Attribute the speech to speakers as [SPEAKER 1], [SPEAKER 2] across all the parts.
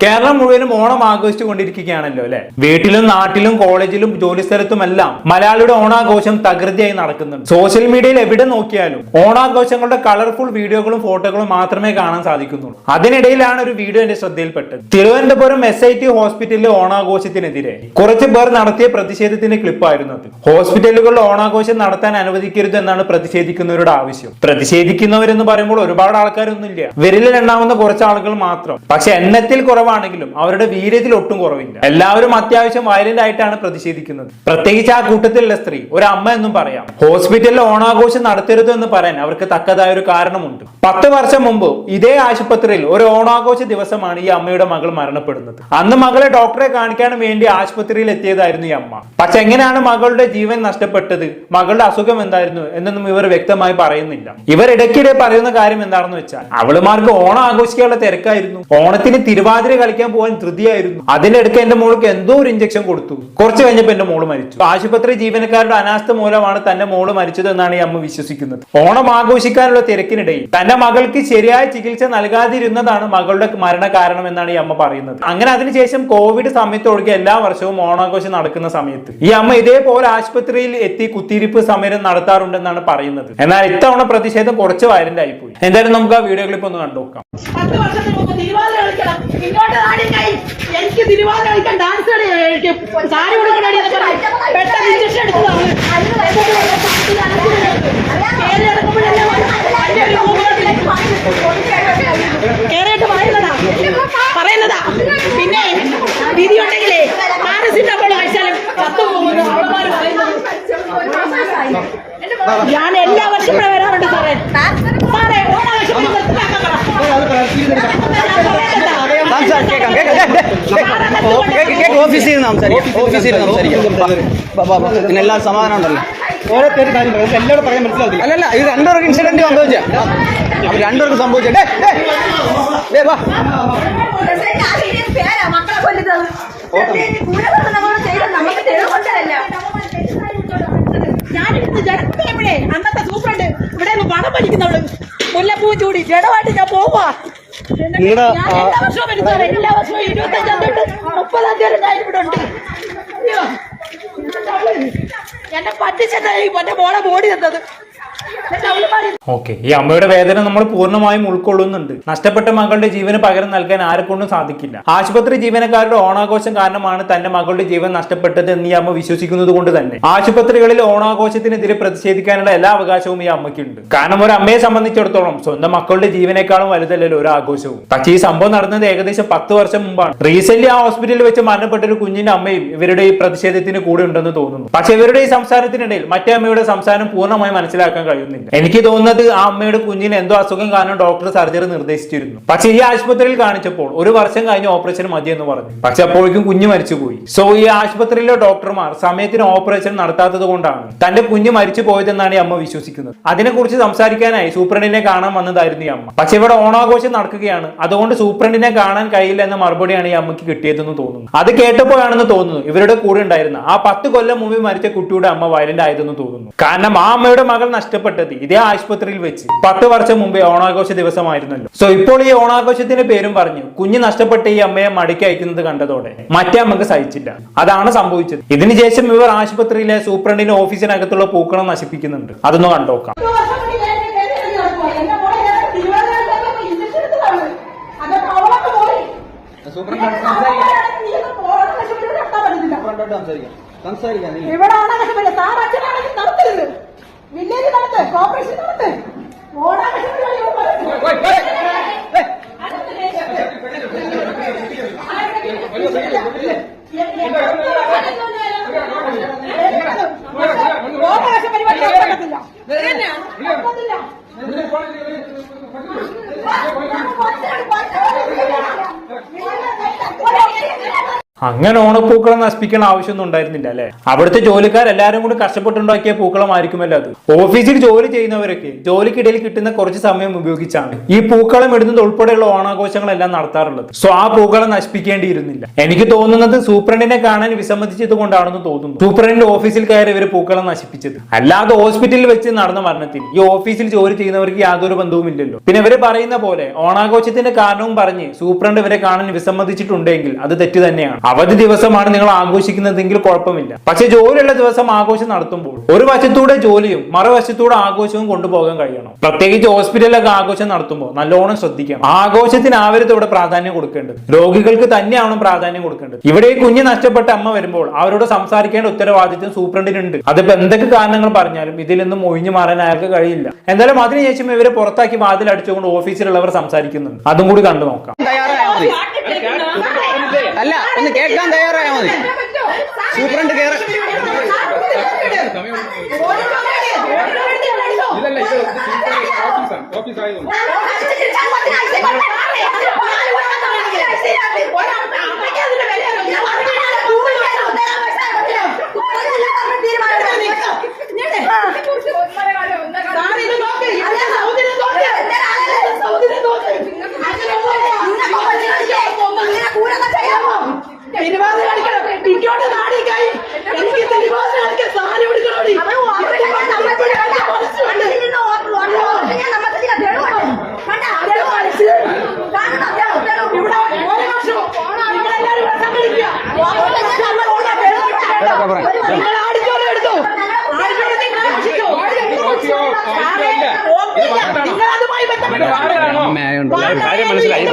[SPEAKER 1] കേരളം മുഴുവനും ഓണം ആഘോഷിച്ചുകൊണ്ടിരിക്കുകയാണല്ലോ അല്ലെ. വീട്ടിലും നാട്ടിലും കോളേജിലും ജോലിസ്ഥലത്തുമെല്ലാം മലയാളിയുടെ ഓണാഘോഷം തകൃതിയായി നടക്കുന്നുണ്ട്. സോഷ്യൽ മീഡിയയിൽ എവിടെ നോക്കിയാലും ഓണാഘോഷങ്ങളുടെ കളർഫുൾ വീഡിയോകളും ഫോട്ടോകളും മാത്രമേ കാണാൻ സാധിക്കുന്നുള്ളൂ. അതിനിടയിലാണ് ഒരു വീഡിയോ എന്റെ ശ്രദ്ധയിൽപ്പെട്ടത്. തിരുവനന്തപുരം SIT ഹോസ്പിറ്റലിലെ ഓണാഘോഷത്തിനെതിരെ കുറച്ചു പേർ നടത്തിയ പ്രതിഷേധത്തിന്റെ ക്ലിപ്പായിരുന്നു അത്. ഹോസ്പിറ്റലുകളിൽ ഓണാഘോഷം നടത്താൻ അനുവദിക്കരുത് എന്നാണ് പ്രതിഷേധിക്കുന്നവരുടെ ആവശ്യം. പ്രതിഷേധിക്കുന്നവരെന്ന് പറയുമ്പോൾ ഒരുപാട് ആൾക്കാരൊന്നുമില്ല, വിരലിലെണ്ണാവുന്ന കുറച്ച് ആളുകൾ മാത്രം. പക്ഷെ എണ്ണത്തിൽ കുറവാണെങ്കിലും അവരുടെ വീര്യത്തിൽ ഒട്ടും കുറവില്ല. എല്ലാവരും അത്യാവശ്യം വയലന്റ് ആയിട്ടാണ് പ്രതിഷേധിക്കുന്നത്. പ്രത്യേകിച്ച് ആ കൂട്ടത്തിലുള്ള സ്ത്രീ, ഒരു അമ്മ എന്നും പറയാം. ഹോസ്പിറ്റലിൽ ഓണാഘോഷം നടത്തരുത് എന്ന് പറയാൻ അവർക്ക് തക്കതായ ഒരു കാരണമുണ്ട്. 10 വർഷം മുമ്പ് ഇതേ ആശുപത്രിയിൽ ഒരു ഓണാഘോഷ ദിവസമാണ് ഈ അമ്മയുടെ മകൾ മരണപ്പെടുന്നത്. അന്ന് മകളെ ഡോക്ടറെ കാണിക്കാൻ വേണ്ടി ആശുപത്രിയിൽ എത്തിയതായിരുന്നു ഈ അമ്മ. പക്ഷെ എങ്ങനെയാണ് മകളുടെ ജീവൻ നഷ്ടപ്പെട്ടത്, മകളുടെ അസുഖം എന്തായിരുന്നു എന്നൊന്നും ഇവർ വ്യക്തമായി പറയുന്നില്ല. ഇവർ ഇടയ്ക്കിടെ പറയുന്ന കാര്യം എന്താണെന്ന് വെച്ചാൽ അവളുമാർക്ക് ഓണം ആഘോഷിക്കാനുള്ള തിരക്കായിരുന്നു, ഓണത്തിന് തിരുവാതിര കളിക്കാൻ പോകാൻ ധൃതിയായിരുന്നു. അതിനിടയ്ക്ക് എന്റെ മോൾക്ക് എന്തോ ഒരു ഇഞ്ചക്ഷൻ കൊടുത്തു, കുറച്ച് കഴിഞ്ഞപ്പോ എന്റെ മോള് മരിച്ചു. ആശുപത്രി ജീവനക്കാരുടെ അനാസ്ഥ മൂലമാണ് തന്റെ മോള് മരിച്ചത് എന്നാണ് ഈ അമ്മ വിശ്വസിക്കുന്നത്. ഓണം ആഘോഷിക്കാനുള്ള തിരക്കിനിടയിൽ തന്റെ മകൾക്ക് ശരിയായ ചികിത്സ നൽകാതിരുന്നതാണ് മകളുടെ മരണ കാരണം എന്നാണ് ഈ അമ്മ പറയുന്നത്. അങ്ങനെ അതിനുശേഷം കോവിഡ് സമയത്ത് ഒഴികെ എല്ലാ വർഷവും ഓണാഘോഷം നടക്കുന്ന സമയത്ത് ഈ അമ്മ ഇതേപോലെ ആശുപത്രിയിൽ എത്തി കുത്തിയിരിപ്പ് സമരം നടത്താറുണ്ടെന്നാണ് പറയുന്നത്. എന്നാൽ ഇത്തവണ പ്രതിഷേധം കുറച്ച് വയലന്റ് ആയിപ്പോയി. എന്തായാലും നമുക്ക് ആ വീഡിയോ ക്ലിപ്പ് ഒന്ന് കണ്ടുനോക്കാം.
[SPEAKER 2] എനിക്ക് തിരുവാതിര കളിക്കാൻ ഡാൻസ് സാരി കൊടുക്കണ പെട്ടെന്ന് ഇഞ്ചക്ഷൻ എടുത്തതാണ്. കേറിയിട്ട് പറയുന്നതാ. പിന്നെ വിധി ഉണ്ടെങ്കിലേ പാരസിറ്റമോൾ കഴിച്ചാലും ചത്തുപോകുന്നു അവളമാര് പറയുന്നത്. ഞാൻ എല്ലാ വർഷവും ഇവിടെ വരാറുണ്ട് സാറേ. സാറേ ഓണാഘോഷം
[SPEAKER 3] ഓഫീസിൽ പിന്നെ എല്ലാ സമാധാനം ഉണ്ടല്ലോ. ഓരോരുത്തർ കാര്യം എല്ലാവരും പറയാൻ മനസ്സിലാവില്ല. അല്ലല്ല, ഇത് രണ്ടുപേർക്ക് ഇൻസിഡന്റ് സംഭവിച്ചേ, അവർ രണ്ടുപേർക്ക് സംഭവിച്ചേ.
[SPEAKER 2] അന്നത്തെ സൂപ്രണ്ട് ഇവിടെ വടം വലിക്കുന്നവള് മുല്ലപ്പൂ ചൂടി ജഡമായിട്ട് ഞാൻ പോവാ. എല്ലാ വർഷവും 25 തൊട്ട് 30 വരെ ഞാൻ ഇവിടെ ഉണ്ട്. എന്നെ പറ്റിച്ചെന്നായി എന്റെ മോളെ ബോഡി തന്നത്.
[SPEAKER 1] ഓക്കെ, ഈ അമ്മയുടെ വേദന നമ്മൾ പൂർണ്ണമായും ഉൾക്കൊള്ളുന്നുണ്ട്. നഷ്ടപ്പെട്ട മകളുടെ ജീവന് പകരം നൽകാൻ ആരെക്കൊണ്ടും സാധിക്കില്ല. ആശുപത്രി ജീവനക്കാരുടെ ഓണാഘോഷം കാരണമാണ് തന്റെ മകളുടെ ജീവൻ നഷ്ടപ്പെട്ടത് എന്ന് ഈ അമ്മ വിശ്വസിക്കുന്നത് കൊണ്ട് തന്നെ ആശുപത്രികളിൽ ഓണാഘോഷത്തിനെതിരെ പ്രതിഷേധിക്കാനുള്ള എല്ലാ അവകാശവും ഈ അമ്മയ്ക്കുണ്ട്. കാരണം ഒരു അമ്മയെ സംബന്ധിച്ചിടത്തോളം സ്വന്തം മക്കളുടെ ജീവനേക്കാളും വലുതല്ലല്ലോ ഒരു ആഘോഷവും. പക്ഷേ ഈ സംഭവം നടന്നത് ഏകദേശം 10 വർഷം മുമ്പാണ്. റീസെന്റ് ആ ഹോസ്പിറ്റലിൽ വെച്ച് മരണപ്പെട്ട ഒരു കുഞ്ഞിന്റെ അമ്മയും ഇവരുടെ ഈ പ്രതിഷേധത്തിന് കൂടെ ഉണ്ടെന്ന് തോന്നുന്നു. പക്ഷെ ഇവരുടെ ഈ സംസാരത്തിനിടയിൽ മറ്റേ അമ്മയുടെ സംസാരം പൂർണ്ണമായി മനസ്സിലാക്കാൻ കഴിയുന്നില്ല. എനിക്ക് തോന്നുന്നത് ആ അമ്മയുടെ കുഞ്ഞിന് എന്തോ അസുഖം കാരണം ഡോക്ടർ സർജറി നിർദ്ദേശിച്ചിരുന്നു. പക്ഷെ ഈ ആശുപത്രിയിൽ കാണിച്ചപ്പോൾ 1 വർഷം കഴിഞ്ഞ് ഓപ്പറേഷൻ മതി എന്ന് പറഞ്ഞു. പക്ഷെ അപ്പോഴേക്കും കുഞ്ഞ് മരിച്ചുപോയി. സോ ഈ ആശുപത്രിയിലെ ഡോക്ടർമാർ സമയത്തിന് ഓപ്പറേഷൻ നടത്താത്തത് കൊണ്ടാണ് തന്റെ കുഞ്ഞ് മരിച്ചു പോയതെന്നാണ് ഈ അമ്മ വിശ്വസിക്കുന്നത്. അതിനെക്കുറിച്ച് സംസാരിക്കാനായി സൂപ്രണ്ടിനെ കാണാൻ വന്നതായിരുന്നു ഈ അമ്മ. പക്ഷെ ഇവിടെ ഓണാഘോഷം നടക്കുകയാണ്, അതുകൊണ്ട് സൂപ്രണ്ടിനെ കാണാൻ കഴിയില്ല എന്ന മറുപടിയാണ് ഈ അമ്മയ്ക്ക് കിട്ടിയതെന്ന് തോന്നുന്നു. അത് കേട്ടപ്പോഴാണെന്ന് തോന്നുന്നു ഇവരുടെ കൂടെ ഉണ്ടായിരുന്ന ആ 10 കൊല്ലം മുമ്പ് മരിച്ച കുട്ടിയുടെ അമ്മ വയലന്റ് ആയതെന്ന് തോന്നുന്നു. കാരണം ആ അമ്മയുടെ മകൾ നഷ്ടപ്പെട്ടത് ഇതേ ആശുപത്രിയിൽ വെച്ച് 10 വർഷം മുമ്പേ ഓണാഘോഷ ദിവസമായിരുന്നല്ലോ. സോ ഇപ്പോൾ ഈ ഓണാഘോഷത്തിന്റെ പേരും പറഞ്ഞു കുഞ്ഞ് നഷ്ടപ്പെട്ട ഈ അമ്മയെ മടക്കി അയക്കുന്നത് കണ്ടതോടെ മറ്റേ അമ്മക്ക് സഹിച്ചില്ല. അതാണ് സംഭവിച്ചത്. ഇതിനുശേഷം ഇവർ ആശുപത്രിയിലെ സൂപ്രണ്ടിന്റെ ഓഫീസിനകത്തുള്ള പൂക്കളം നശിപ്പിക്കുന്നുണ്ട്. അതൊന്ന് കണ്ടോക്കാം.
[SPEAKER 2] ഇവിടെ വില്ലേജ് നടത്ത്, കോർപ്പറേഷൻ നടത്ത്,
[SPEAKER 1] അങ്ങനെ ഓണപ്പൂക്കളം നശിപ്പിക്കേണ്ട ആവശ്യമൊന്നും ഉണ്ടായിരുന്നില്ല അല്ലെ? അവിടുത്തെ ജോലിക്കാരെല്ലാരും കൂടി കഷ്ടപ്പെട്ടുണ്ടാക്കിയ പൂക്കളമായിരിക്കുമല്ലോ അത്. ഓഫീസിൽ ജോലി ചെയ്യുന്നവരൊക്കെ ജോലിക്കിടയിൽ കിട്ടുന്ന കുറച്ച് സമയം ഉപയോഗിച്ചാണ് ഈ പൂക്കളം ഇടുന്നത് ഉൾപ്പെടെയുള്ള ഓണാഘോഷങ്ങളെല്ലാം നടത്താറുള്ളത്. സോ ആ പൂക്കളം നശിപ്പിക്കേണ്ടിയിരുന്നില്ല. എനിക്ക് തോന്നുന്നത് സൂപ്രണ്ടിനെ കാണാൻ വിസമ്മതിച്ചത് കൊണ്ടാണെന്ന് തോന്നുന്നു സൂപ്രണ്ടിന്റെ ഓഫീസിൽ കയറി ഇവര് പൂക്കളം നശിപ്പിച്ചത്. അല്ലാതെ ഹോസ്പിറ്റലിൽ വെച്ച് നടന്ന മരണത്തിൽ ഈ ഓഫീസിൽ ജോലി ചെയ്യുന്നവർക്ക് യാതൊരു ബന്ധവുമില്ലല്ലോ. പിന്നെ ഇവര് പറയുന്ന പോലെ ഓണാഘോഷത്തിന്റെ കാരണവും പറഞ്ഞ് സൂപ്രണ്ട് ഇവരെ കാണാൻ വിസമ്മതിച്ചിട്ടുണ്ടെങ്കിൽ അത് തെറ്റ് തന്നെയാണ്. അവധി ദിവസമാണ് നിങ്ങൾ ആഘോഷിക്കുന്നതെങ്കിൽ കുഴപ്പമില്ല. പക്ഷെ ജോലിയുള്ള ദിവസം ആഘോഷം നടത്തുമ്പോൾ ഒരു വശത്തൂടെ ജോലിയും മറുവശത്തൂടെ ആഘോഷവും കൊണ്ടുപോകാൻ കഴിയണം. പ്രത്യേകിച്ച് ഹോസ്പിറ്റലിലൊക്കെ ആഘോഷം നടത്തുമ്പോൾ നല്ലോണം ശ്രദ്ധിക്കണം. ആഘോഷത്തിനാവരുത് ഇവിടെ പ്രാധാന്യം കൊടുക്കേണ്ടത്, രോഗികൾക്ക് തന്നെയാണ് പ്രാധാന്യം കൊടുക്കേണ്ടത്. ഇവിടെ ഈ കുഞ്ഞ് നഷ്ടപ്പെട്ട അമ്മ വരുമ്പോൾ അവരോട് സംസാരിക്കേണ്ട ഉത്തരവാദിത്വം സൂപ്രണ്ടിനുണ്ട്. അതിപ്പോ എന്തൊക്കെ കാരണങ്ങൾ പറഞ്ഞാലും ഇതിൽ നിന്നും ഒഴിഞ്ഞു മാറാൻ അയാൾക്ക് കഴിയില്ല. എന്തായാലും അതിനുശേഷം ഇവരെ പുറത്താക്കി വാതിൽ അടിച്ചുകൊണ്ട് ഓഫീസിലുള്ളവർ സംസാരിക്കുന്നുണ്ട്. അതും കൂടി കണ്ടു നോക്കാം.
[SPEAKER 3] അല്ല, ഒന്ന് കേൾക്കാൻ തയ്യാറായാ മതി. സൂപ്രണ്ട് കേറ മനസ്സിലായി.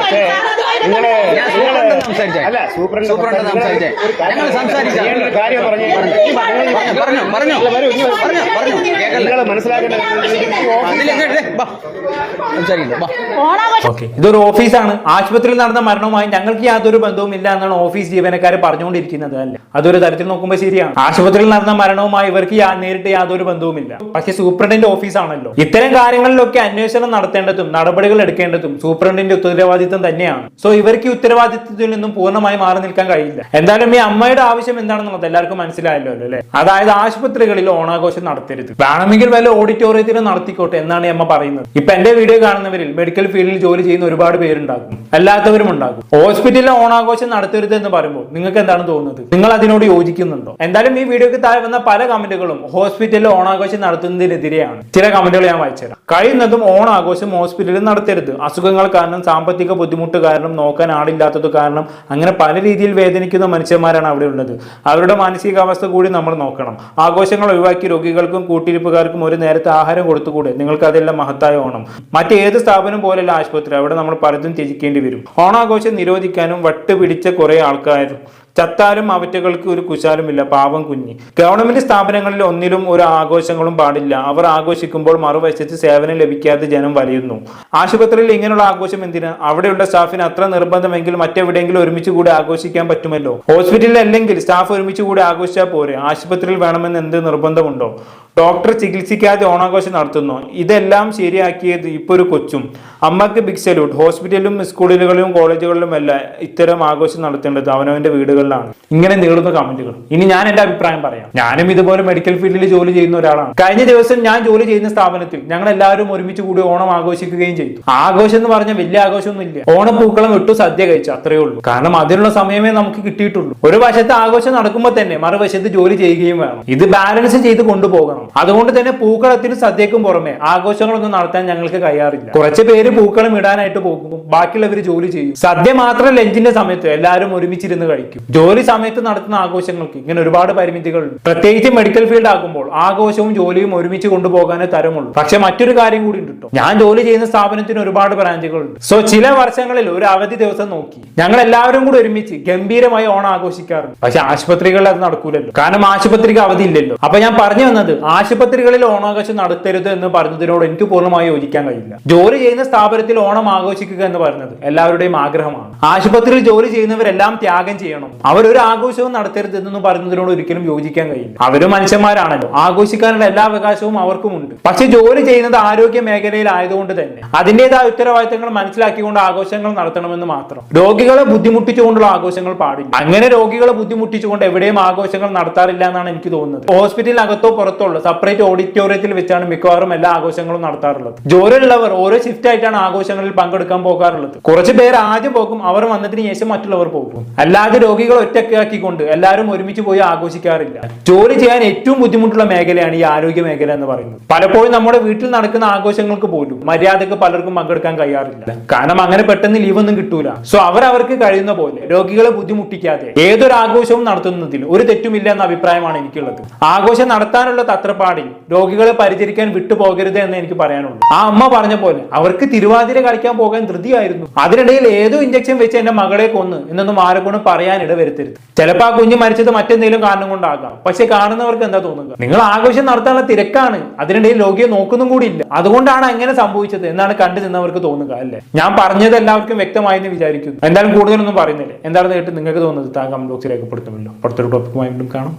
[SPEAKER 3] പക്ഷേ
[SPEAKER 1] ഇതൊരു ഓഫീസാണ്. ആശുപത്രിയിൽ നടന്ന മരണവുമായി ഞങ്ങൾക്ക് യാതൊരു ബന്ധവും ഇല്ല എന്നാണ് ഓഫീസ് ജീവനക്കാർ പറഞ്ഞുകൊണ്ടിരിക്കുന്നത് അല്ലേ? അതൊരു തരത്തിൽ നോക്കുമ്പോൾ ശരിയാണ്. ആശുപത്രിയിൽ നടന്ന മരണവുമായി ഇവർക്ക് നേരിട്ട് യാതൊരു ബന്ധവുമില്ല. പക്ഷെ സൂപ്രണ്ടിന്റെ ഓഫീസാണല്ലോ. ഇത്തരം കാര്യങ്ങളിലൊക്കെ അന്വേഷണം നടത്തേണ്ടതും നടപടികൾ എടുക്കേണ്ടതും സൂപ്രണ്ടിന്റെ ഉത്തരവാദിത്വം തന്നെയാണ്. സോ ഇവർക്ക് ഈ ഉത്തരവാദിത്വത്തിൽ നിന്നും പൂർണ്ണമായി മാറി നിൽക്കാൻ കഴിയില്ല. എന്തായാലും ഈ അമ്മയുടെ ആവശ്യം എന്താണെന്നുള്ളത് എല്ലാവർക്കും മനസ്സിലായല്ലോ അല്ലേ? അതായത് ആശുപത്രികളിൽ ഓണാഘോഷം നടത്തരുത്, വേണമെങ്കിൽ വല്ല ഓഡിറ്റോറിയത്തിലും നടത്തിക്കോട്ടെ എന്നാണ് ഈ അമ്മ പറയുന്നത്. ഇപ്പൊ എന്റെ വീഡിയോ കാണുന്നവരിൽ മെഡിക്കൽ ഫീൽഡിൽ ജോലി ചെയ്യുന്ന ഒരുപാട് പേരുണ്ടാകും, അല്ലാത്തവരും ഉണ്ടാകും. ഹോസ്പിറ്റലിലെ ഓണാഘോഷം നടത്തരുത് എന്ന് പറയുമ്പോൾ നിങ്ങൾക്ക് എന്താണ് തോന്നുന്നത്? നിങ്ങൾ അതിനോട് യോജിക്കുന്നുണ്ടോ? എന്തായാലും ഈ വീഡിയോക്ക് താഴെ വന്ന പല കമന്റുകളും ഹോസ്പിറ്റലിൽ ഓണാഘോഷം നടത്തുന്നതിനെതിരെയാണ്. ചില കമന്റുകൾ ഞാൻ വായിച്ചുതരാം. കഴിയുന്നതും ഓണാഘോഷം ഹോസ്പിറ്റലിൽ നടത്തരുത്. അസുഖങ്ങൾ കാരണം, സാമ്പത്തിക ബുദ്ധിമുട്ട് കാരണം, നോക്കാൻ ആളില്ലാത്തത് കാരണം, അങ്ങനെ പല രീതിയിൽ വേദനിക്കുന്ന മനുഷ്യന്മാരാണ് അവിടെ ഉള്ളത്. അവരുടെ മാനസികാവസ്ഥ കൂടി നമ്മൾ നോക്കണം. ആഘോഷങ്ങൾ ഒഴിവാക്കി രോഗികൾക്കും കൂട്ടിരിപ്പുകാർക്കും ഒരു നേരത്തെ ആഹാരം കൊടുത്തുകൂടെ? നിങ്ങൾക്ക് അതെല്ലാം മഹത്തായ ഓണം. മറ്റേത് സ്ഥാപനം പോലെയല്ല ആശുപത്രി. അവിടെ നമ്മൾ പലതും ത്യജിക്കേണ്ടി വരും. ഓണാഘോഷം നിരോധിക്കാനും വട്ടുപിടിച്ച കുറെ ആൾക്കാരും ചത്താലും അവറ്റകൾക്ക് ഒരു കുശാലുമില്ല, പാവം കുഞ്ഞി. ഗവൺമെന്റ് സ്ഥാപനങ്ങളിൽ ഒന്നിലും ഒരു ആഘോഷങ്ങളും പാടില്ല. അവർ ആഘോഷിക്കുമ്പോൾ മറുവശത്ത് സേവനം ലഭിക്കാതെ ജനം വലയുന്നു. ആശുപത്രിയിൽ ഇങ്ങനെയുള്ള ആഘോഷം എന്തിന്? അവിടെയുള്ള സ്റ്റാഫിന് അത്ര നിർബന്ധമെങ്കിൽ മറ്റെവിടെയെങ്കിലും ഒരുമിച്ച് കൂടി ആഘോഷിക്കാൻ പറ്റുമല്ലോ. ഹോസ്പിറ്റലിൽ അല്ലെങ്കിൽ സ്റ്റാഫ് ഒരുമിച്ച് കൂടി ആഘോഷിച്ചാൽ പോരെ? ആശുപത്രിയിൽ വേണമെന്ന് എന്ത് നിർബന്ധമുണ്ടോ? ഡോക്ടർ ചികിത്സിക്കാതെ ഓണാഘോഷം നടത്തുന്നു. ഇതെല്ലാം ശരിയാക്കിയത് ഇപ്പൊ ഒരു കൊച്ചും. അമ്മക്ക് ബിഗ് സല്യൂട്ട്. ഹോസ്പിറ്റലിലും സ്കൂളുകളിലും കോളേജുകളിലും അല്ല ഇത്തരം ആഘോഷം നടത്തേണ്ടത് അവനവന്റെ വീടുകളിലാണ്. ഇങ്ങനെ നീളുന്ന കമന്റുകൾ. ഇനി ഞാൻ എന്റെ അഭിപ്രായം പറയാം. ഞാനും ഇതുപോലെ മെഡിക്കൽ ഫീൽഡിൽ ജോലി ചെയ്യുന്ന ഒരാളാണ്. കഴിഞ്ഞ ദിവസം ഞാൻ ജോലി ചെയ്യുന്ന സ്ഥാപനത്തിൽ ഞങ്ങൾ എല്ലാവരും ഒരുമിച്ച് കൂടി ഓണം ആഘോഷിക്കുകയും ചെയ്തു. ആഘോഷം എന്ന് പറഞ്ഞാൽ വലിയ ആഘോഷമൊന്നും ഇല്ല. ഓണപ്പൂക്കളം ഇട്ടു, സദ്യ കഴിച്ചു, അത്രയേ ഉള്ളൂ. കാരണം അതിനുള്ള സമയമേ നമുക്ക് കിട്ടിയിട്ടുള്ളൂ. ഒരു വശത്ത് ആഘോഷം നടക്കുമ്പോൾ തന്നെ മറുവശത്ത് ജോലി ചെയ്യുകയും വേണം. ഇത് ബാലൻസ് ചെയ്ത് കൊണ്ടുപോകണം. അതുകൊണ്ട് തന്നെ പൂക്കളത്തിനും സദ്യക്കും പുറമെ ആഘോഷങ്ങളൊന്നും നടത്താൻ ഞങ്ങൾക്ക് കഴിയാറില്ല. കുറച്ച് പേര് പൂക്കളം ഇടാനായിട്ട് പോകും, ബാക്കിയുള്ളവർ ജോലി ചെയ്യും. സദ്യ മാത്രം ലഞ്ചിന്റെ സമയത്ത് എല്ലാവരും ഒരുമിച്ചിരുന്ന് കഴിക്കും. ജോലി സമയത്ത് നടത്തുന്ന ആഘോഷങ്ങൾക്ക് ഇങ്ങനെ ഒരുപാട് പരിമിതികളുണ്ട്. പ്രത്യേകിച്ച് മെഡിക്കൽ ഫീൽഡ് ആകുമ്പോൾ ആഘോഷവും ജോലിയും ഒരുമിച്ച് കൊണ്ടുപോകാനേ തരമുള്ളൂ. പക്ഷെ മറ്റൊരു കാര്യം കൂടി ഉണ്ട് കേട്ടോ. ഞാൻ ജോലി ചെയ്യുന്ന സ്ഥാപനത്തിന് ഒരുപാട് ബ്രാഞ്ചുകളുണ്ട്. സോ ചില വർഷങ്ങളിൽ ഒരു അവധി ദിവസം നോക്കി ഞങ്ങൾ എല്ലാവരും കൂടി ഒരുമിച്ച് ഗംഭീരമായി ഓണം ആഘോഷിക്കാറുണ്ട്. പക്ഷെ ആശുപത്രികളിൽ അത് നടക്കൂലല്ലോ. കാരണം ആശുപത്രിക്ക് അവധി ഇല്ലല്ലോ. അപ്പൊ ഞാൻ പറഞ്ഞു വന്നത് ആശുപത്രികളിൽ ഓണാഘോഷം നടത്തരുത് എന്ന് പറഞ്ഞതിനോട് എനിക്ക് പൂർണ്ണമായി യോജിക്കാൻ കഴിയില്ല. ജോലി ചെയ്യുന്ന സ്ഥാപനത്തിൽ ഓണം ആഘോഷിക്കുക എന്ന് പറയുന്നത് എല്ലാവരുടെയും ആഗ്രഹമാണ്. ആശുപത്രിയിൽ ജോലി ചെയ്യുന്നവരെല്ലാം ത്യാഗം ചെയ്യണം, അവരൊരു ആഘോഷവും നടത്തരുത് എന്ന് പറയുന്നതിനോട് ഒരിക്കലും യോജിക്കാൻ കഴിയില്ല. അവരും മനുഷ്യന്മാരാണല്ലോ, ആഘോഷിക്കാനുള്ള എല്ലാ അവകാശവും അവർക്കുമുണ്ട്. പക്ഷെ ജോലി ചെയ്യുന്നത് ആരോഗ്യ മേഖലയിലായതുകൊണ്ട് തന്നെ അതിൻ്റെതായ ഉത്തരവാദിത്തങ്ങൾ മനസ്സിലാക്കിക്കൊണ്ട് ആഘോഷങ്ങൾ നടത്തണമെന്ന് മാത്രം. രോഗികളെ ബുദ്ധിമുട്ടിച്ചുകൊണ്ടുള്ള ആഘോഷങ്ങൾ പാടില്ല. അങ്ങനെ രോഗികളെ ബുദ്ധിമുട്ടിച്ചുകൊണ്ട് എവിടെയും ആഘോഷങ്ങൾ നടത്താറില്ല എന്നാണ് എനിക്ക് തോന്നുന്നത്. ഹോസ്പിറ്റലിനകത്തോ പുറത്തോ ഉള്ള സെപ്പറേറ്റ് ഓഡിറ്റോറിയത്തിൽ വെച്ചാണ് മിക്കവാറും എല്ലാ ആഘോഷങ്ങളും നടത്താറുള്ളത്. ജോലിയുള്ളവർ ഓരോ ഷിഫ്റ്റ് ആയിട്ടാണ് ആഘോഷങ്ങളിൽ പങ്കെടുക്കാൻ പോകാറുള്ളത്. കുറച്ച് പേര് ആദ്യം പോകും, അവർ വന്നതിന് ശേഷം മറ്റുള്ളവർ പോകും. അല്ലാതെ രോഗികൾ ഒറ്റക്കാക്കിക്കൊണ്ട് എല്ലാവരും ഒരുമിച്ച് പോയി ആഘോഷിക്കാറില്ല. ജോലി ചെയ്യാൻ ഏറ്റവും ബുദ്ധിമുട്ടുള്ള മേഖലയാണ് ഈ ആരോഗ്യ മേഖല എന്ന് പറയുന്നത്. പലപ്പോഴും നമ്മുടെ വീട്ടിൽ നടക്കുന്ന ആഘോഷങ്ങൾക്ക് പോലും മര്യാദക്ക് പലർക്കും പങ്കെടുക്കാൻ കഴിയാറില്ല. കാരണം അങ്ങനെ പെട്ടെന്ന് ലീവ് ഒന്നും കിട്ടൂല. സോ അവർക്ക് കഴിയുന്ന പോലെ രോഗികളെ ബുദ്ധിമുട്ടിക്കാതെ ഏതൊരു ആഘോഷവും നടത്തുന്നതിൽ ഒരു തെറ്റുമില്ല എന്ന അഭിപ്രായമാണ് എനിക്കുള്ളത്. ആഘോഷം നടത്താനുള്ള തത്രപ്പാടിൽ രോഗികളെ പരിചരിക്കാൻ വിട്ടുപോകരുത് എന്ന് എനിക്ക് പറയാനുള്ളൂ. ആ അമ്മ പറഞ്ഞ പോലെ അവർക്ക് തിരുവാതിര കളിക്കാൻ പോകാൻ ധൃതിയായിരുന്നു. അതിനിടയിൽ ഏതോ ഇഞ്ചക്ഷൻ വെച്ച് എന്റെ മകളെ കൊന്ന് എന്നൊന്നും ആരെക്കൊണ്ട് പറയാൻ ഇടവരുത്തരുത്. ചിലപ്പോൾ ആ കുഞ്ഞ് മരിച്ചത് മറ്റെന്തെങ്കിലും കാരണം കൊണ്ടാകാം. പക്ഷെ കാണുന്നവർക്ക് എന്താ തോന്നുക? നിങ്ങൾ ആഘോഷം നടത്താനുള്ള തിരക്കാണ്, അതിനിടയിൽ രോഗിയെ നോക്കുന്നും കൂടി ഇല്ല, അതുകൊണ്ടാണ് അങ്ങനെ സംഭവിച്ചത് എന്നാണ് കണ്ടു നിന്നവർക്ക് തോന്നുക അല്ലേ? ഞാൻ പറഞ്ഞത് എല്ലാവർക്കും വ്യക്തമായെന്ന് വിചാരിക്കുന്നു. എന്തായാലും കൂടുതലൊന്നും പറയുന്നില്ല. എന്താണെന്ന് കേട്ട് നിങ്ങൾക്ക് തോന്നുന്നത് താങ്കൾ കമന്റ് ബോക്സിൽ രേഖപ്പെടുത്തുമല്ലോ. അടുത്തൊരു ടോപ്പിക്കുമായി വീണ്ടും കാണാം.